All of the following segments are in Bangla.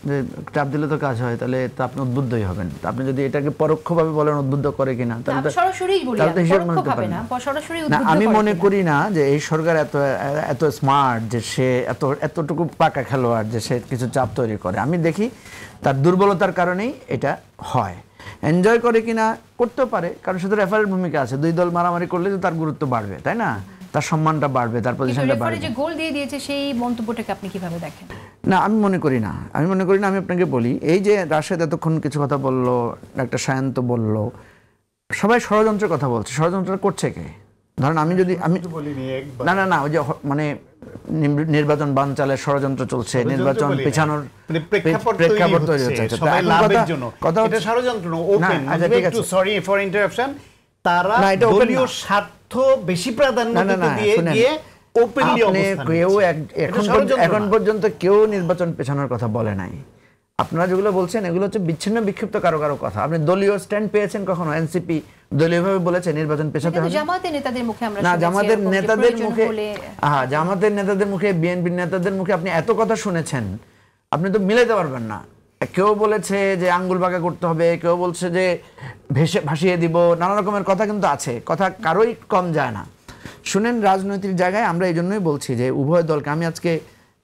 যে চাপ দিলে তো কাজ হয়, তাহলে তো আপনি উদ্বুদ্ধই হবেন। আপনি যদি এটাকে পরোক্ষভাবে বলেন উদ্বুদ্ধ করে কিনা, তাহলে আমি মনে করি না যে এই সরকার এত স্মার্ট যে সে এতটুকু পাকা খেলোয়াড় যে সে কিছু চাপ তৈরি করে। আমি দেখি তার দুর্বলতার কারণেই এটা হয়। এনজয় করে কিনা, করতে পারে, কারণ শুধু রেফারির ভূমিকা আছে। দুই দল মারামারি করলে তো তার গুরুত্ব বাড়বে, তাই না? তার সম্মানটা বাড়বে, তার পজিশনটা বাড়বে। যে গোল দিয়ে দিয়েছে সেই মন্তব্যটাকে আপনি কিভাবে দেখেন? না, আমি মনে করি না। আমি আপনাকে বলি, এই যে রাশেদ এতক্ষণ কিছু কথা বললো, একটা সায়ন্ত বললো, সবাই ষড়যন্ত্রের কথা বলছে। ষড়যন্ত্র করছে কে? ধরেন আমি না ওই যে মানে নির্বাচন বানচালের ষড়যন্ত্র চলছে, নির্বাচন পেছানোর প্রেক্ষাপট তৈরি হচ্ছে, কথা হচ্ছে ষড়যন্ত্র না, ওপেন। একটু সরি ফর ইন্টারাপশন, তারা দলীয় স্বার্থ বেশি প্রাধান্য দিয়ে ওপেনলি অবস্থান নিচ্ছে। এখন পর্যন্ত কেউ নির্বাচন পেছানোর কথা বলে নাই। আপনারা যেগুলো বলছেন এগুলো হচ্ছে বিচ্ছিন্ন বিক্ষিপ্ত কারো কথা। আপনি দলীয় স্ট্যান্ড পেয়েছেন কখনো? এনসিপি দলীয়ভাবে বলেছে নির্বাচন পেছাতে হবে? জামাতের নেতাদের মুখে আমরা না, জামাতের নেতাদের মুখে বিএনপির নেতাদের মুখে আপনি এত কথা শুনেছেন, আপনি তো মিলাইতে পারবেন না। কেউ বলেছে যে আঙ্গুল বাঁকা করতে হবে, কেউ বলছে যে ভাসিয়ে দিব, নানা রকমের কথা কিন্তু আছে। কথা কারোই কম যায় না। শুনেন, রাজনৈতিক জায়গায় আমরা এই জন্যই বলছি যে উভয় দলকে, আমি আজকে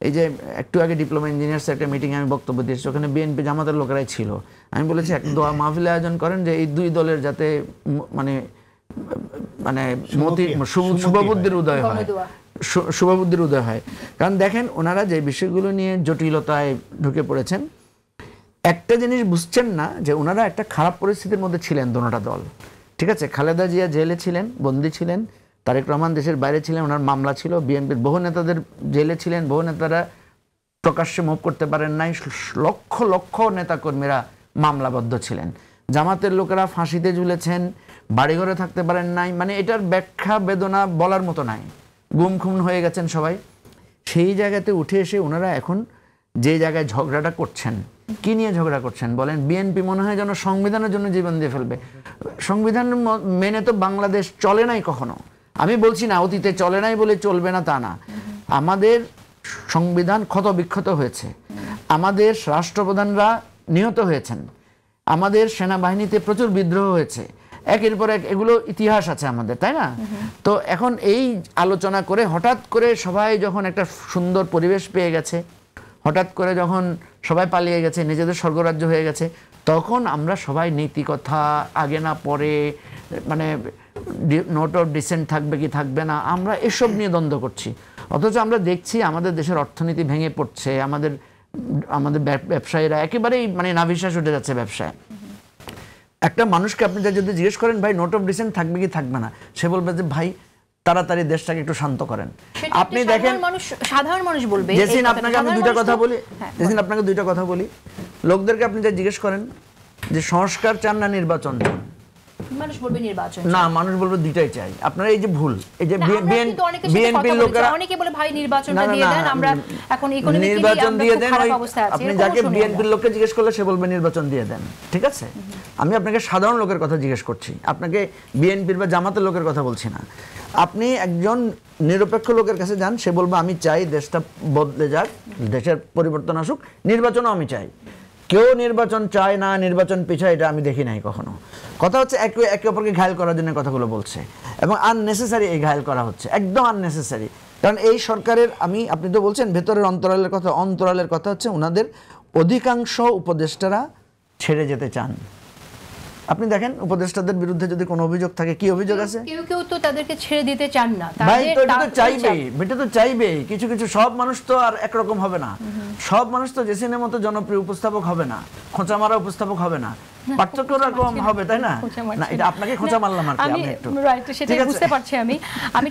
এই যে একটু আগে ডিপ্লোমা ইঞ্জিনিয়ার্স একটা মিটিংয়ে আমি বক্তব্য দিয়েছি, ওখানে বিএনপি জামাতের লোকেরাই ছিল। আমি বলেছি এক দোয়া মাহফিল আয়োজন করেন যে এই দুই দলের যাতে মানে মানে শুভবুদ্ধির উদয় হয়। কারণ দেখেন, ওনারা যে বিষয়গুলো নিয়ে জটিলতায় ঢুকে পড়েছেন, একটা জিনিস বুঝছেন না যে ওনারা একটা খারাপ পরিস্থিতির মধ্যে ছিলেন দোনোটা দল। ঠিক আছে, খালেদা জিয়া জেলে ছিলেন, বন্দী ছিলেন, তারেক রহমান দেশের বাইরে ছিলেন, ওনার মামলা ছিল, বিএনপির বহু নেতাদের জেলে ছিলেন, বহু নেতারা প্রকাশ্যে মুভ করতে পারেন নাই, লক্ষ লক্ষ নেতাকর্মীরা মামলাবদ্ধ ছিলেন, জামাতের লোকেরা ফাঁসিতে ঝুলেছেন, বাড়িঘরে থাকতে পারেন নাই। মানে এটার ব্যাখ্যা বেদনা বলার মতো নাই, গুম খুন হয়ে গেছেন সবাই। সেই জায়গাতে উঠে এসে ওনারা এখন যে জায়গায় ঝগড়াটা করছেন, কি নিয়ে ঝগড়া করছেন বলেন? বিএনপি মনে হয় যেন সংবিধানের জন্য জীবন দিয়ে ফেলবে। সংবিধান মেনে তো বাংলাদেশ চলে নাই কখনো। আমি বলছি না অতীতে চলে নাই বলে চলবে না, তা না। আমাদের সংবিধান ক্ষত বিক্ষত হয়েছে, আমাদের রাষ্ট্রপ্রধানরা নিহত হয়েছেন, আমাদের সেনাবাহিনীতে প্রচুর বিদ্রোহ হয়েছে, একের পর এক এগুলো ইতিহাস আছে আমাদের, তাই না? তো এখন এই আলোচনা করে হঠাৎ করে সবাই যখন একটা সুন্দর পরিবেশ পেয়ে গেছে, হঠাৎ করে যখন সবাই পালিয়ে গেছে, নিজেদের স্বর্গরাজ্য হয়ে গেছে, তখন আমরা সবাই নীতি কথা আগে না পরে, মানে নোট অফ ডিসেন্ট থাকবে কি থাকবে না, আমরা এসব নিয়ে দ্বন্দ্ব করছি। অথচ আমরা দেখছি আমাদের দেশের অর্থনীতি ভেঙে পড়ছে, আমাদের ব্যবসায়ীরা একেবারেই মানে নাভিশ্বাস উঠে যাচ্ছে ব্যবসায়। একটা মানুষকে আপনি যদি জিজ্ঞেস করেন ভাই নোট অফ ডিসেন্ট থাকবে কি থাকবে না, সে বলবে যে ভাই তাড়াতাড়ি দেশটাকে একটু শান্ত করেন। আপনি দেখেন সাধারণ মানুষ বলবে। যেদিন আপনাকে আমি দুইটা কথা বলি, লোকদেরকে আপনি যা জিজ্ঞেস করেন যে সংস্কার চান না নির্বাচন চান, মানুষ বলবে নির্বাচন না, মানুষ বলবে দুইটাই চাই। আপনারা এই যে ভুল, এই যে বিএনপির লোকেরা অনেকে বলে ভাই নির্বাচনটা দিয়ে দেন, আমরা এখন ইকোনমিক্যালি নির্বাচন দিয়ে দেন। খারাপ অবস্থায় আছি। আপনি যাকে বিএনপির লোককে জিজ্ঞেস করলে সে বলবে নির্বাচন দিয়ে দেন, ঠিক আছে? আমি আপনাকে সাধারণ লোকের কথা জিজ্ঞেস করছি, আপনাকে বিএনপির বা জামাতের লোকের কথা বলছি না। আপনি একজন নিরপেক্ষ লোকের কাছে যান, সে বলবে আমি চাই দেশটা বদলে যাক, দেশের পরিবর্তন আসুক, নির্বাচনও আমি চাই। কেউ নির্বাচন চায় না, নির্বাচন পিছায়, এটা আমি দেখি নাই কখনো। কথা হচ্ছে একে অপরকে ঘায়েল করার জন্য কথাগুলো বলছে, এবং আননেসেসারি এই ঘায়েল করা হচ্ছে, একদম আননেসেসারি। কারণ এই সরকারের আপনি তো বলছেন ভেতরের অন্তরালের কথা হচ্ছে ওনাদের অধিকাংশ উপদেষ্টারা ছেড়ে যেতে চান। আপনি দেখেন উপদেষ্টাদের বিরুদ্ধে যদি কোনো অভিযোগ থাকে, কি অভিযোগ আছে? কেউ তো তাদেরকে ছেড়ে দিতে চান না। ভাই তো এটা তো চাইবেই, এটা তো চাইবেই। কিছু সব মানুষ তো আর একরকম হবে না, সব মানুষ তো জেসিনের মতো জনপ্রিয় উপস্থাপক হবে না, খোঁচা মারা উপস্থাপক হবে না, পার্থক্য রকম হবে, তাই না? না, এটা আপনাকে খোঁচা মারলাম আর কি, আমি একটু রাইট, সেটাই বুঝতে পারছি। আমি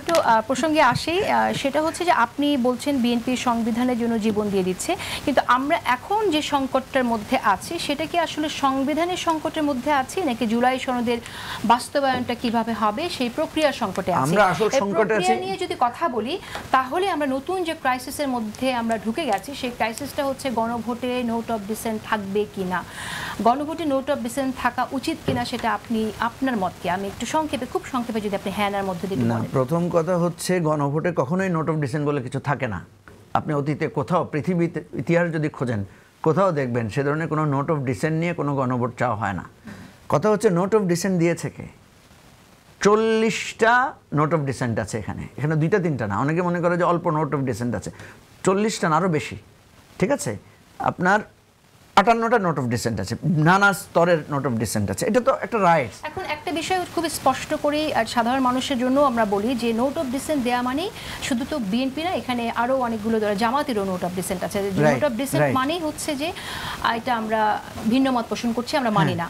একটু প্রসঙ্গে আসি। সেটা হচ্ছে যে আপনি বলছেন বিএনপি সংবিধানের জন্য জীবন দিয়ে দিচ্ছে, কিন্তু আমরা এখন যে সংকটের মধ্যে আছি সেটা কি আসলে সংবিধানের সংকটের মধ্যে আছি, নাকি জুলাই সনদের বাস্তবায়নটা কিভাবে হবে সেই প্রক্রিয়ার সংকটে আছি? আমরা আসল সংকটে আছি নিয়ে যদি কথা বলি, তাহলে আমরা নতুন যে ক্রাইসিসের মধ্যে আমরা ঢুকে গেছি, সেই ক্রাইসিসটা হচ্ছে গণভোটে নোট অফ ডিসেন্ট থাকবে কিনা, গণভোটে নোট অফ ডিসেন্ট থাকা উচিত কিনা, সেটা আপনার মত কি? আমি একটু খুব সংক্ষেপে যদি আপনি হ্যাঁ নার মধ্যে দিয়ে বলেন। প্রথম কথা হচ্ছে গণভোটে কখনোই নোট অফ ডিসেন্ট বলে কিছু থাকে না। আপনি অতীতে কোথাও পৃথিবীতে ইতিহাস যদি খোঁজেন, কোথাও দেখবেন সে ধরনের কোনো নোট অফ ডিসেন্ট নিয়ে কোনো গণভোট চাওয়া হয় না। কথা হচ্ছে নোট অফ ডিসেন্ট দিয়েছে কে? 40টা নোট অফ ডিসেন্ট আছে এখানে 2টা 3টা না, অনেকে মনে করে যে অল্প নোট অফ ডিসেন্ট আছে, 40টা না আরও বেশি, ঠিক আছে? আপনার 58টা নোট অফ ডিসেন্ট আছে, নানা স্তরের নোট অফ ডিসেন্ট আছে, এটা তো একটা রাইট। এখন একটা বিষয় খুব স্পষ্ট করে সাধারণ মানুষের জন্য আমরা বলি যে নোট অফ ডিসেন্ট দেয়া মানে শুধু তো বিএনপি না, এখানে আরো অনেকগুলো জামাতেরও নোট অফ ডিসেন্ট আছে। নোট অফ ডিসেন্ট মানেই হচ্ছে যে এটা আমরা ভিন্ন মত পোষণ করছি, আমরা মানি না।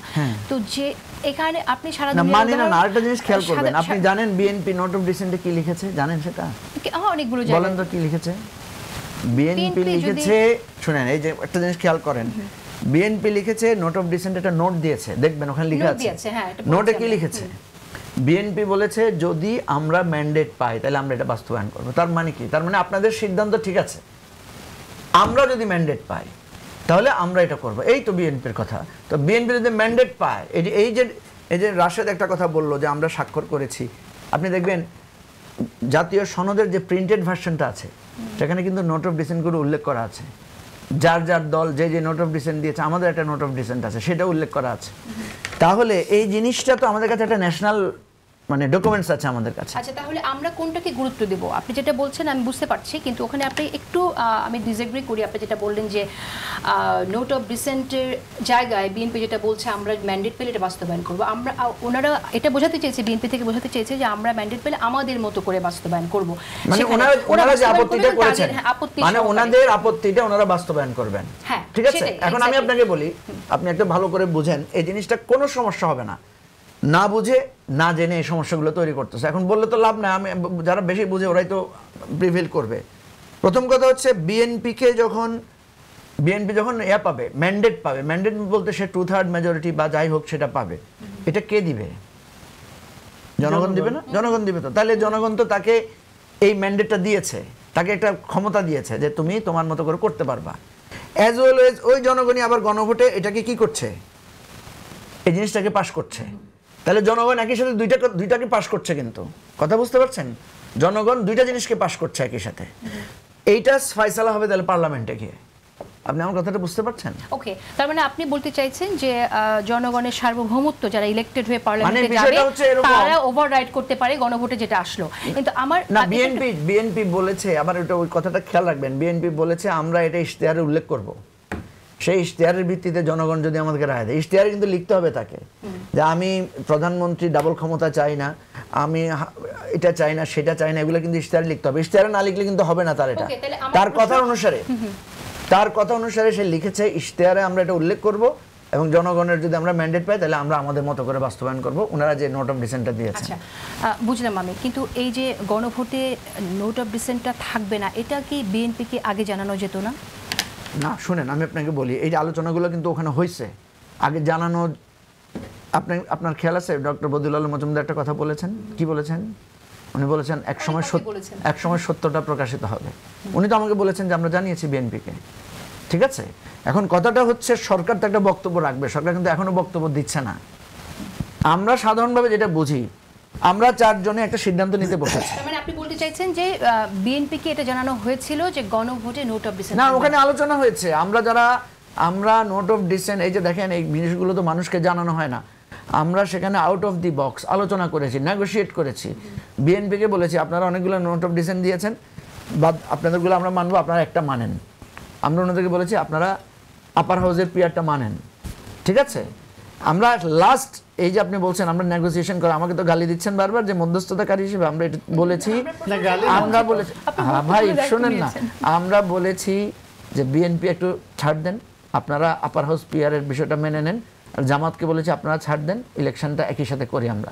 তো যে এখানে আপনি সারা দুনিয়া মানি না, আরেকটা জিনিস খেয়াল করবেন, আপনি জানেন বিএনপি নোট অফ ডিসেন্টে কি লিখেছে? জানেন সেটা? অনেকগুলো বলেন তো কি লিখেছে? বিএনপি লিখেছে, শুনেন এই যে একটা জিনিস খেয়াল করেন, বিএনপি লিখেছে নোট অফ ডিসেন্ট, একটা নোট দিয়েছে, দেখবেন ওখানে লেখা আছে। নোটে কি লিখেছে? বিএনপি বলেছে যদি আমরা ম্যান্ডেট পাই তাহলে আমরা এটা বাস্তবায়ন করব। তার মানে কি? তার মানে আপনাদের সিদ্ধান্ত ঠিক আছে, আমরা যদি ম্যান্ডেট পাই তাহলে আমরা এটা করব, এই তো বিএনপির কথা। তো বিএনপি যদি ম্যান্ডেট পায়, এই যে রাশেদ একটা কথা বললো যে আমরা স্বাক্ষর করেছি, আপনি দেখবেন জাতীয় সনদের যে প্রিন্টেড ভার্সনটা আছে সেখানে কিন্তু নোট অফ ডিসেন্টগুলো উল্লেখ করা আছে, যার যার দল যে যে নোট অফ ডিসেন্ট দিয়েছে, আমাদের একটা নোট অফ ডিসেন্ট আছে, সেটা উল্লেখ করা আছে। তাহলে এই জিনিসটা তো আমাদের কাছে একটা ন্যাশনাল মানে ডকুমেন্টস আছে আমাদের কাছে। আচ্ছা, তাহলে আমরা কোনটাকে গুরুত্ব দেব? আপনি যেটা বলছেন আমি বুঝতে পারছি, কিন্তু ওখানে আপনি একটু আমি ডিসএগ্রি করি। আপনি যেটা বললেন যে নোট অফ ডিসেন্টের জায়গায় বিএনপি যেটা বলছে আমরা ম্যান্ডেট পেলে এটা বাস্তবায়ন করব, আমরা ওনারা এটা বোঝাতে চেয়েছে, বিএনপি থেকে বোঝাতে চেয়েছে যে আমরা ম্যান্ডেট পেলে আমাদের মতো করে বাস্তবায়ন করব। মানে ওনারা যে আপত্তিটা করেছেন, মানে ওনাদের আপত্তিটা ওনারা বাস্তবায়ন করবেন, হ্যাঁ ঠিক আছে? এখন আমি আপনাকে বলি, আপনি একটা ভালো করে বুঝেন, এই জিনিসটা কোনো সমস্যা হবে না। না বুঝে না জেনে এই সমস্যাগুলো তৈরি করতেছে, এখন বললে তো লাভ নাই, আমি যারা বেশি বুঝে ওরাই তো প্রিভেল করবে। প্রথম কথা হচ্ছে বিএনপি যখন পাবে, ম্যান্ডেট পাবে, ম্যান্ডেট বলতে সে 2/3 মেজরিটি বা যাই হোক সেটা পাবে, এটা কে দিবে? জনগণ দিবে না? জনগণ দিবে। তো তাহলে জনগণ তো তাকে এই ম্যান্ডেটটা দিয়েছে, তাকে একটা ক্ষমতা দিয়েছে যে তুমি তোমার মতো করে করতে পারবা। অ্যাজ ওয়েল এজ ওই জনগণই আবার গণভোটে এটাকে কি করছে? এই জিনিসটাকে পাশ করছে। তাহলে জনগণ একই সাথে দুইটাকে পাশ করছে, কিন্তু কথা বুঝতে পারছেন? জনগণ দুইটা জিনিসকে পাশ করছে একই সাথে। এইটা ফয়সালা হবে তাহলে পার্লামেন্টে গিয়ে। আপনি আমার কথাটা বুঝতে পারছেন? ওকে, তার মানে আপনি বলতে চাইছেন যে জনগণের সার্বভৌমত্ব, যারা ইলেক্টেড হয়ে পার্লামেন্টে যাবে তারা ওভাররাইড করতে পারে গণভোটে যেটা আসলো। কিন্তু আমার না, বিএনপি বলেছে, আবার ওই কথাটা খেয়াল রাখবেন, বিএনপি বলেছে আমরা এটা ইশতেহারে উল্লেখ করব। সেই ইশতেহারের ভিত্তিতে জনগণ যদি আমাদেরকে রায় দেয়, ইশতেহারে কিন্তু লিখতে হবে তাকে যে আমি প্রধানমন্ত্রী ডাবল ক্ষমতা চাই না, আমি এটা চাই না, সেটা চাই না, এগুলো কিন্তু ইশতেহারে লিখতে হবে। ইশতেহারে না লিখলে কিন্তু হবে না তার। এটা তার কথা অনুসারে সে লিখেছে ইশতেহারে আমরা এটা উল্লেখ করব, এবং জনগণের যদি আমরা ম্যান্ডেট পাই তাহলে আমরা আমাদের মতো করে বাস্তবায়ন করব। ওনারা যে নোট অফ ডিসেন্টটা দিয়েছে, আচ্ছা বুঝলাম আমি, কিন্তু এই যে গণভোটে নোট অফ ডিসেন্টটা থাকবে না, এটা কি বিএনপিকে আগে জানানো যেত না? না, শুনেন আমি আপনাকে বলি, এই যে আলোচনাগুলো কিন্তু ওখানে হয়েছে, আগে জানানো। আপনার খেয়াল আছে ডক্টর বদিউল আলম মজুমদার একটা কথা বলেছেন, কি বলেছেন? উনি বলেছেন এক সময় সত্যটা প্রকাশিত হবে। উনি তো আমাকে বলেছেন যে আমরা জানিয়েছি বিএনপিকে, ঠিক আছে? এখন কথাটা হচ্ছে সরকার তো একটা বক্তব্য রাখবে, সরকার কিন্তু এখনো বক্তব্য দিচ্ছে না। আমরা সাধারণভাবে যেটা বুঝি, আমরা 4 জনে একটা সিদ্ধান্ত নিতে বসেছি। মানে আপনি বলতে চাইছেন যে বিএনপিকে এটা জানানো হয়েছিল যে গণভোটে নোট অফ ডিসেন্ট, না ওখানে আলোচনা হয়েছে। আমরা নোট অফ ডিসেন্ট, এই যে দেখেন এই জিনিসগুলো তো মানুষকে জানানো হয় না, আমরা সেখানে আউট অফ দি বক্স আলোচনা করেছি, নেগোশিয়েট করেছি। বিএনপিকে বলেছি আপনারা অনেকগুলো নোট অফ ডিসেন্ট দিয়েছেন, বা আপনাদেরগুলো আমরা মানবো, আপনারা একটা মানেন। আমরা ওনাদেরকে বলেছি আপনারা আপার হাউসের পিয়ারটা মানেন, ঠিক আছে? আমরা লাস্ট এই যে আপনি বলছেন আমরা নেগোসিয়েশন করে, আমাকে তো গালি দিচ্ছেন বারবার যে মধ্যস্থতাকারী হিসেবে, আমরা এটা বলেছি, আমরা বলেছি ভাই শোনেন না, আমরা বলেছি যে বিএনপি একটু ছাড় দেন, আপনারা আপার হাউস পিয়ারের বিষয়টা মেনে নেন, আর জামাতকে বলেছি আপনারা ছাড় দেন, ইলেকশনটা একই সাথে করি আমরা।